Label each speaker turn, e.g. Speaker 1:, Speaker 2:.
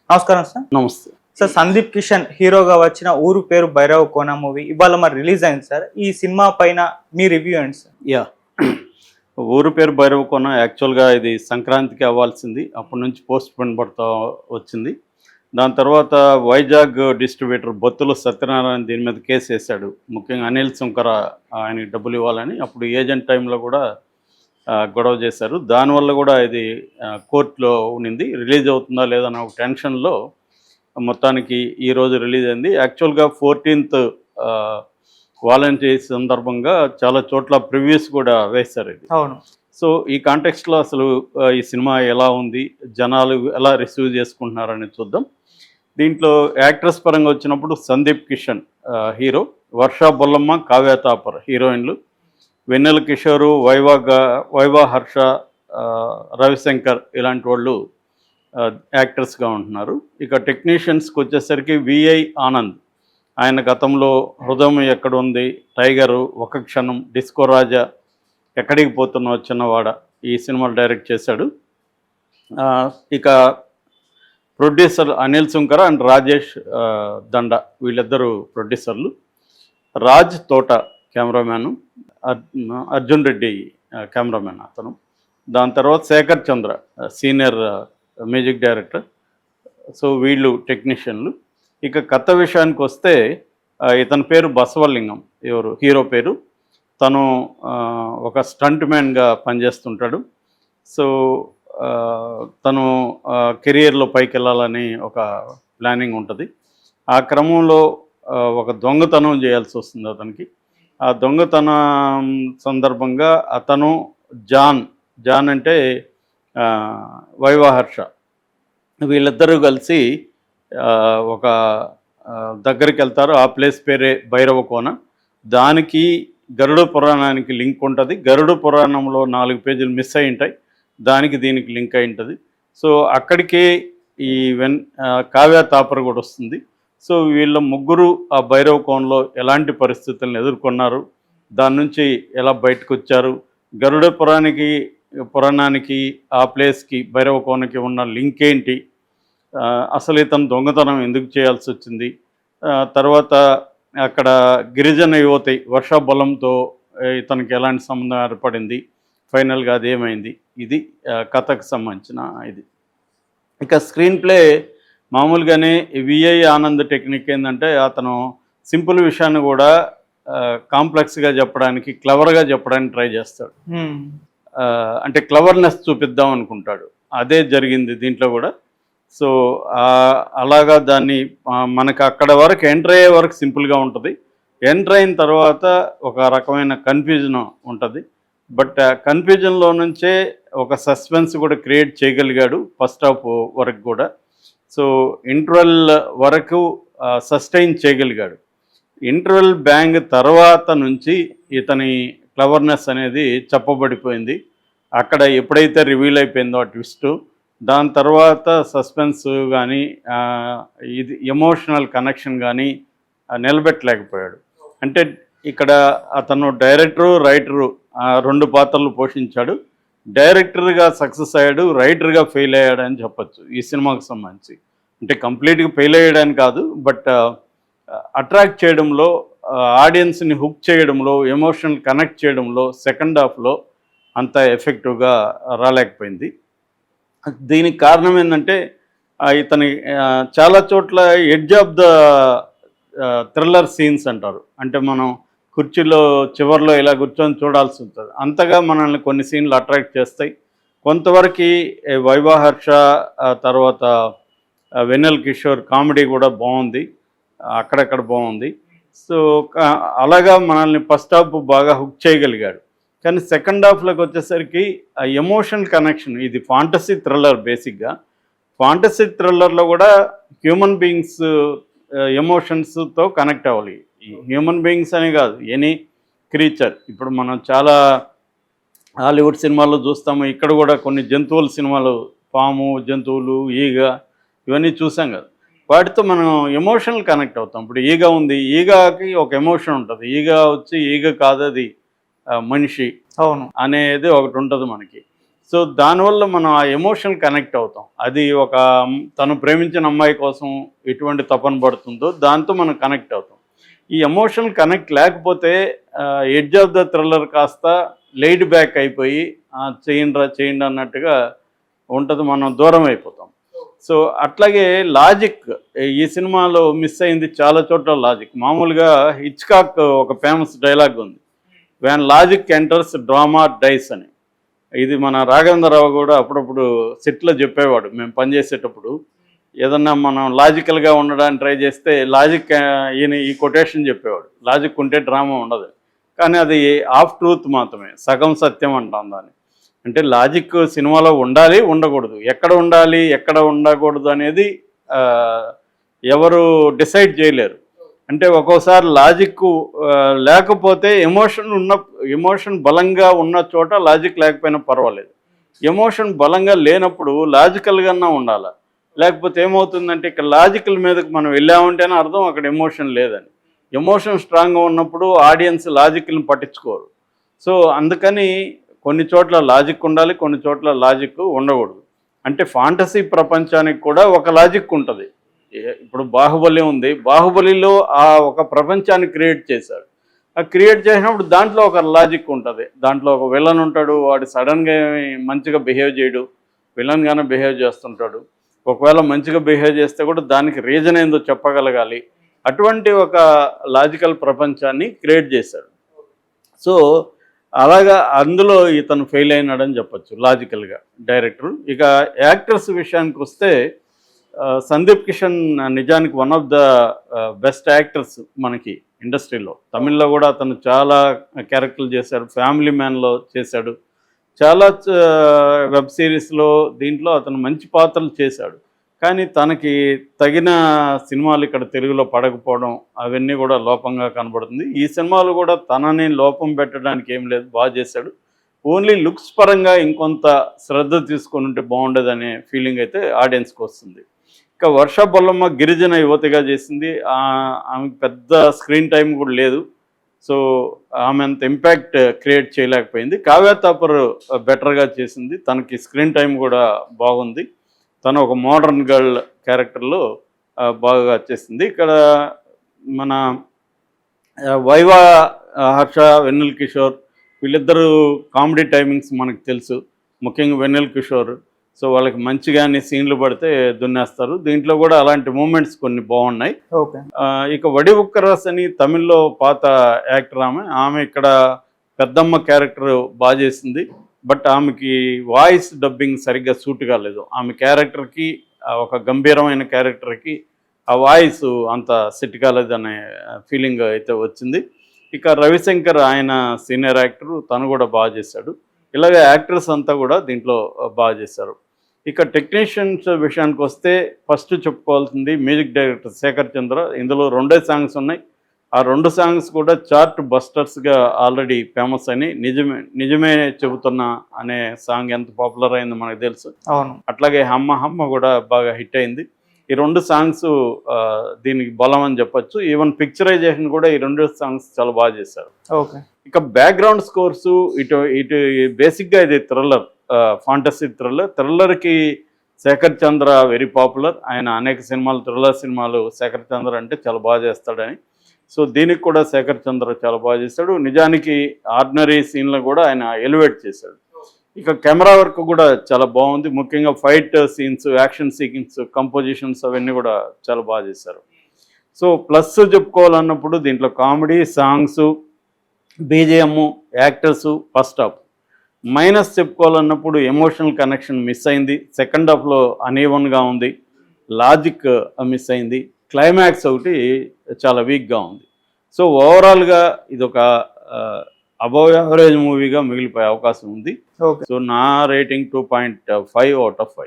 Speaker 1: నమస్కారం సార్.
Speaker 2: నమస్తే.
Speaker 1: సార్, సందీప్ కిషన్ హీరోగా వచ్చిన ఊరు పేరు భైరవ కోన మూవీ ఇవాళ మరి రిలీజ్ అయింది సార్. ఈ సినిమా పైన మీ రివ్యూ ఏంటి సార్?
Speaker 2: యా ఊరు పేరు భైరవకోన యాక్చువల్గా ఇది సంక్రాంతికి అవ్వాల్సింది, అప్పటి నుంచి పోస్ట్ పోన్ పడుతూ వచ్చింది. దాని తర్వాత వైజాగ్ డిస్ట్రిబ్యూటర్ బొత్తుల సత్యనారాయణ దీని మీద కేసు వేశాడు, ముఖ్యంగా అనిల్ సుంకర ఆయనకి డబ్బులు ఇవ్వాలని. అప్పుడు ఏజెంట్ టైంలో కూడా గొడవ చేశారు. దానివల్ల కూడా ఇది కోర్టులో ఉండింది. రిలీజ్ అవుతుందా లేదా అన్న ఒక టెన్షన్లో మొత్తానికి ఈరోజు రిలీజ్ అయింది. యాక్చువల్గా 14th వాలంటీర్స్ సందర్భంగా చాలా చోట్ల ప్రివ్యూస్ కూడా వేశారు ఇది.
Speaker 1: అవును.
Speaker 2: సో ఈ కాంటెక్స్ట్లో అసలు ఈ సినిమా ఎలా ఉంది, జనాలు ఎలా రిసీవ్ చేసుకుంటున్నారని చూద్దాం. దీంట్లో యాక్ట్రెస్ పరంగా వచ్చినప్పుడు సందీప్ కిషన్ హీరో, వర్ష బొల్లమ్మ, కావ్య తాపర్ హీరోయిన్లు, వెన్నెల కిషోరు, వైవా హర్ష, రవిశంకర్ ఇలాంటి వాళ్ళు యాక్టర్స్గా ఉంటున్నారు. ఇక టెక్నీషియన్స్కి వచ్చేసరికి విఐ ఆనంద్, ఆయన గతంలో హృదయం ఎక్కడ ఉంది, టైగరు, ఒక క్షణం, డిస్కో రాజా, ఎక్కడికి పోతున్నావు చిన్నవాడ ఈ సినిమాలు డైరెక్ట్ చేశాడు. ఇక ప్రొడ్యూసర్ అనిల్ సుంకర అండ్ రాజేష్ దండ, వీళ్ళిద్దరూ ప్రొడ్యూసర్లు. రాజ్ తోట కెమెరామ్యాను, అర్జున్ రెడ్డి కెమెరామ్యాన్ అతను. దాని తర్వాత శేఖర్ చంద్ర సీనియర్ మ్యూజిక్ డైరెక్టర్. సో వీళ్ళు టెక్నీషియన్లు. ఇక కథ విషయానికి వస్తే ఇతని పేరు బసవలింగం, ఎవరు హీరో పేరు. తను ఒక స్టంట్ మ్యాన్గా పనిచేస్తుంటాడు. సో తను కెరియర్లో పైకి వెళ్ళాలని ఒక ప్లానింగ్ ఉంటుంది. ఆ క్రమంలో ఒక దొంగతనం చేయాల్సి వస్తుంది అతనికి. ఆ దొంగతనం సందర్భంగా అతను జాన్ అంటే వైవాహర్ష, వీళ్ళిద్దరూ కలిసి ఒక దగ్గరికి వెళ్తారు. ఆ ప్లేస్ పేరే భైరవకోన. దానికి గరుడ పురాణానికి లింక్ ఉంటుంది. గరుడ పురాణంలో 4 పేజీలు మిస్ అయి ఉంటాయి, దానికి దీనికి లింక్ అయి ఉంటుంది. సో అక్కడికే ఈ కావ్య తాపర్ కూడా వస్తుంది. సో వీళ్ళ ముగ్గురు ఆ భైరవకోనలో ఎలాంటి పరిస్థితులను ఎదుర్కొన్నారు, దాని నుంచి ఎలా బయటకు వచ్చారు, గరుడ పురాణానికి ఆ ప్లేస్కి భైరవకోనకి ఉన్న లింక్ ఏంటి, అసలు ఇతను దొంగతనం ఎందుకు చేయాల్సి వచ్చింది, తర్వాత అక్కడ గిరిజన యువతి వర్షబలంతో ఇతనికి ఎలాంటి సంబంధం ఏర్పడింది, ఫైనల్గా అదేమైంది, ఇది కథకు సంబంధించిన ఇది. ఇక స్క్రీన్ ప్లే మామూలుగానే విఐ ఆనంద్ టెక్నిక్ ఏంటంటే అతను సింపుల్ విషయాన్ని కూడా కాంప్లెక్స్గా చెప్పడానికి, క్లవర్గా చెప్పడానికి ట్రై చేస్తాడు. అంటే క్లవర్నెస్ చూపిద్దాం అనుకుంటాడు. అదే జరిగింది దీంట్లో కూడా. సో అలాగా దాన్ని మనకు అక్కడ వరకు ఎంటర్ అయ్యే వరకు సింపుల్గా ఉంటుంది. ఎంటర్ అయిన తర్వాత ఒక రకమైన కన్ఫ్యూజన్ ఉంటుంది. బట్ కన్ఫ్యూజన్లో నుంచే ఒక సస్పెన్స్ కూడా క్రియేట్ చేయగలిగాడు ఫస్ట్ హాఫ్ వరకు కూడా. సో ఇంటర్వెల్ వరకు సస్టైన్ చేయగలిగాడు. ఇంటర్వెల్ బ్యాంగ్ తర్వాత నుంచి ఇతని క్లవర్నెస్ అనేది చెప్పబడిపోయింది. అక్కడ ఎప్పుడైతే రివీల్ అయిపోయిందో ఆ ట్విస్ట్, దాని తర్వాత సస్పెన్స్ కానీ ఇది ఎమోషనల్ కనెక్షన్ కానీ నిలబెట్టలేకపోయాడు. అంటే ఇక్కడ అతను డైరెక్టరు, రైటరు 2 పాత్రలు పోషించాడు. డైరెక్టర్గా సక్సెస్ అయ్యాడు, రైటర్గా ఫెయిల్ అయ్యాడని చెప్పచ్చు ఈ సినిమాకు సంబంధించి. అంటే కంప్లీట్గా ఫెయిల్ అయ్యాడని కాదు, బట్ అట్రాక్ట్ చేయడంలో, ఆడియన్స్ని హుక్ చేయడంలో, ఎమోషనల్ కనెక్ట్ చేయడంలో సెకండ్ హాఫ్లో అంత ఎఫెక్టివ్గా రాలేకపోయింది. దీనికి కారణం ఏంటంటే ఇతని చాలా చోట్ల edge of the thriller scenes అంటారు. అంటే మనం కుర్చీలో చివరిలో ఇలా కూర్చొని చూడాల్సి ఉంటుంది. అంతగా మనల్ని కొన్ని సీన్లు అట్రాక్ట్ చేస్తాయి. కొంతవరకు వైవాహర్ష తర్వాత వెన్నెల కిషోర్ కామెడీ కూడా బాగుంది, అక్కడక్కడ బాగుంది. సో అలాగా మనల్ని ఫస్ట్ హాఫ్ బాగా హుక్ చేయగలిగాడు. కానీ సెకండ్ హాఫ్లోకి వచ్చేసరికి ఆ ఎమోషనల్ కనెక్షన్, ఇది ఫాంటసీ థ్రిల్లర్. బేసిక్గా ఫాంటసీ థ్రిల్లర్లో కూడా హ్యూమన్ బీయింగ్స్ ఎమోషన్స్తో కనెక్ట్ అవ్వాలి. ఈ హ్యూమన్ బీయింగ్స్ అని కాదు, ఎనీ క్రీచర్. ఇప్పుడు మనం చాలా హాలీవుడ్ సినిమాల్లో చూస్తాము, ఇక్కడ కూడా కొన్ని జంతువుల సినిమాలు, పాము, జంతువులు, ఈగ, ఇవన్నీ చూసాం కదా. వాటితో మనం ఎమోషనల్ కనెక్ట్ అవుతాం. ఇప్పుడు ఈగ ఉంది, ఈగకి ఒక ఎమోషన్ ఉంటుంది. ఈగ వచ్చి ఈగ కాదు, అది మనిషి, అవును అనేది ఒకటి ఉంటుంది మనకి. సో దానివల్ల మనం ఆ ఎమోషన్ కనెక్ట్ అవుతాం. అది ఒక తను ప్రేమించిన అమ్మాయి కోసం ఎటువంటి తపన పడుతుందో దాంతో మనం కనెక్ట్ అవుతాం. ఈ ఎమోషన్ కనెక్ట్ లేకపోతే ఎడ్జ్ ఆఫ్ ద థ్రిల్లర్ కాస్త లైడ్ బ్యాక్ అయిపోయి చేయండి అన్నట్టుగా ఉంటుంది, మనం దూరం అయిపోతాం. సో అట్లాగే లాజిక్ ఈ సినిమాలో మిస్ అయింది చాలా చోట్ల. లాజిక్ మామూలుగా హిచ్కాక్ ఒక ఫేమస్ డైలాగ్ ఉంది, when logic enters drama dies అని. ఇది మన రాఘవేంద్రరావు కూడా అప్పుడప్పుడు సెట్లో చెప్పేవాడు. మేము పనిచేసేటప్పుడు ఏదన్నా మనం లాజికల్గా ఉండడానికి ట్రై చేస్తే లాజిక్ ఈయన ఈ కొటేషన్ చెప్పేవాడు, లాజిక్ ఉంటే డ్రామా ఉండదు. కానీ అది హాఫ్ ట్రూత్ మాత్రమే, సగం సత్యం అంటాం దాన్ని. అంటే లాజిక్ సినిమాలో ఉండాలి, ఉండకూడదు, ఎక్కడ ఉండాలి ఎక్కడ ఉండకూడదు అనేది ఎవరు డిసైడ్ చేయలేరు. అంటే ఒక్కోసారి లాజిక్ లేకపోతే ఎమోషన్ బలంగా ఉన్న చోట లాజిక్ లేకపోయినా పర్వాలేదు. ఎమోషన్ బలంగా లేనప్పుడు లాజికల్గానే ఉండాలి. లేకపోతే ఏమవుతుందంటే ఇక్కడ లాజికల్ మీదకి మనం వెళ్ళామంటేనే అర్థం అక్కడ ఎమోషన్ లేదని. ఎమోషన్ స్ట్రాంగ్గా ఉన్నప్పుడు ఆడియన్స్ లాజిక్ని పట్టించుకోరు. సో అందుకని కొన్ని చోట్ల లాజిక్ ఉండాలి, కొన్ని చోట్ల లాజిక్ ఉండకూడదు. అంటే ఫాంటసీ ప్రపంచానికి కూడా ఒక లాజిక్ ఉంటుంది. ఇప్పుడు బాహుబలి ఉంది, బాహుబలిలో ఆ ఒక ప్రపంచాన్ని క్రియేట్ చేశాడు. ఆ క్రియేట్ చేసినప్పుడు దాంట్లో ఒక లాజిక్ ఉంటుంది. దాంట్లో ఒక విలన్ ఉంటాడు, వాడు సడన్గా మంచిగా బిహేవ్ చేయడు, విలన్గానే బిహేవ్ చేస్తుంటాడు. ఒకవేళ మంచిగా బిహేవ్ చేస్తే కూడా దానికి రీజన్ ఏందో చెప్పగలగాలి. అటువంటి ఒక లాజికల్ ప్రపంచాన్ని క్రియేట్ చేశాడు. సో అలాగా అందులో ఇతను ఫెయిల్ అయినాడని చెప్పచ్చు లాజికల్గా డైరెక్టర్. ఇక యాక్టర్స్ విషయానికి వస్తే సందీప్ కిషన్ నిజానికి one of the best actors మనకి ఇండస్ట్రీలో. తమిళ్లో కూడా అతను చాలా క్యారెక్టర్లు చేశాడు, ఫ్యామిలీ మ్యాన్లో చేశాడు, చాలా వెబ్ సిరీస్లో దీంట్లో అతను మంచి పాత్రలు చేశాడు. కానీ తనకి తగిన సినిమాలు ఇక్కడ తెలుగులో పడకపోవడం అవన్నీ కూడా లోపంగా కనబడుతుంది. ఈ సినిమాలు కూడా తనని లోపం పెట్టడానికి ఏం లేదు, బాగా చేశాడు. ఓన్లీ లుక్స్ పరంగా ఇంకొంత శ్రద్ధ తీసుకొని ఉంటే బాగుండేదనే ఫీలింగ్ అయితే ఆడియన్స్కి వస్తుంది. ఇక వర్ష బొల్లమ్మ గిరిజన యువతిగా చేసింది. ఆమెకు పెద్ద స్క్రీన్ టైం కూడా లేదు. సో ఆమె అంత ఇంపాక్ట్ క్రియేట్ చేయలేకపోయింది. కావ్య తాపర్ బెటర్గా చేసింది, తనకి స్క్రీన్ టైం కూడా బాగుంది. తను ఒక మోడర్న్ గర్ల్ క్యారెక్టర్లో బాగా చేసింది. ఇక్కడ మన వైవా హర్ష, వెన్నెల కిషోర్ వీళ్ళిద్దరూ కామెడీ టైమింగ్స్ మనకు తెలుసు. ముఖ్యంగా వెన్నెల కిషోర్, సో వాళ్ళకి మంచిగానే సీన్లు పడితే దున్నేస్తారు. దీంట్లో కూడా అలాంటి మూమెంట్స్ కొన్ని బాగున్నాయి.
Speaker 1: ఓకే.
Speaker 2: ఇక వడి ఉక్కరాస్ అని తమిళ్లో పాత యాక్టర్ ఆమె ఇక్కడ పెద్దమ్మ క్యారెక్టర్ బాగా చేసింది. బట్ ఆమెకి వాయిస్ డబ్బింగ్ సరిగ్గా సూట్ కాలేదు. ఆమె క్యారెక్టర్కి ఒక గంభీరమైన క్యారెక్టర్కి ఆ వాయిస్ అంత సెట్ కాలేదనే ఫీలింగ్ అయితే వచ్చింది. ఇక రవిశంకర్ ఆయన సీనియర్ యాక్టర్, తను కూడా బాగా చేశాడు. ఇలాగ యాక్టర్స్ అంతా కూడా దీంట్లో బాగా చేశారు. ఇక టెక్నీషియన్స్ విషయానికి వస్తే ఫస్ట్ చెప్పుకోవాల్సింది మ్యూజిక్ డైరెక్టర్ శేఖర్ చంద్ర. ఇందులో 2 సాంగ్స్ ఉన్నాయి. ఆ 2 సాంగ్స్ కూడా చార్ట్ బస్టర్స్గా ఆల్రెడీ ఫేమస్ అని. నిజమే చెబుతున్నా అనే సాంగ్ ఎంత పాపులర్ అయిందో మనకు తెలుసు.
Speaker 1: అవును.
Speaker 2: అట్లాగే హమ్మ హమ్మ కూడా బాగా హిట్ అయింది. ఈ 2 సాంగ్స్ దీనికి బలం అని చెప్పొచ్చు. ఈవెన్ పిక్చరైజేషన్ కూడా ఈ 2 సాంగ్స్ చాలా బాగా చేశారు.
Speaker 1: ఓకే.
Speaker 2: ఇక బ్యాక్గ్రౌండ్ స్కోర్సు ఇటు బేసిక్గా ఇది థ్రిల్లర్, ఫాంటసీ థ్రిల్లర్కి శేఖర్ చంద్ర వెరీ పాపులర్. ఆయన అనేక సినిమాలు, థ్రిల్లర్ సినిమాలు శేఖర్ చంద్ర అంటే చాలా బాగా చేస్తాడని. సో దీనికి కూడా శేఖర్ చంద్ర చాలా బాగా చేశాడు. నిజానికి ఆర్డినరీ సీన్లు కూడా ఆయన ఎలివేట్ చేశాడు. ఇక కెమెరా వర్క్ కూడా చాలా బాగుంది. ముఖ్యంగా fight scenes, action sequence, compositions అవన్నీ కూడా చాలా బాగా చేశారు. సో ప్లస్ చెప్పుకోవాలన్నప్పుడు దీంట్లో comedy, songs, BGM, actors, first half. Minus చెప్పుకోవాలన్నప్పుడు ఎమోషనల్ కనెక్షన్ మిస్ అయింది. సెకండ్ హాఫ్లో అనీవన్గా ఉంది, లాజిక్ మిస్ అయింది, క్లైమాక్స్ ఒకటి చాలా వీక్గా ఉంది. సో ఓవరాల్గా ఇది ఒక అబవ్ యావరేజ్ మూవీగా మిగిలిపోయే అవకాశం ఉంది.
Speaker 1: ఓకే.
Speaker 2: సో నా రేటింగ్ 2.5 out of 5.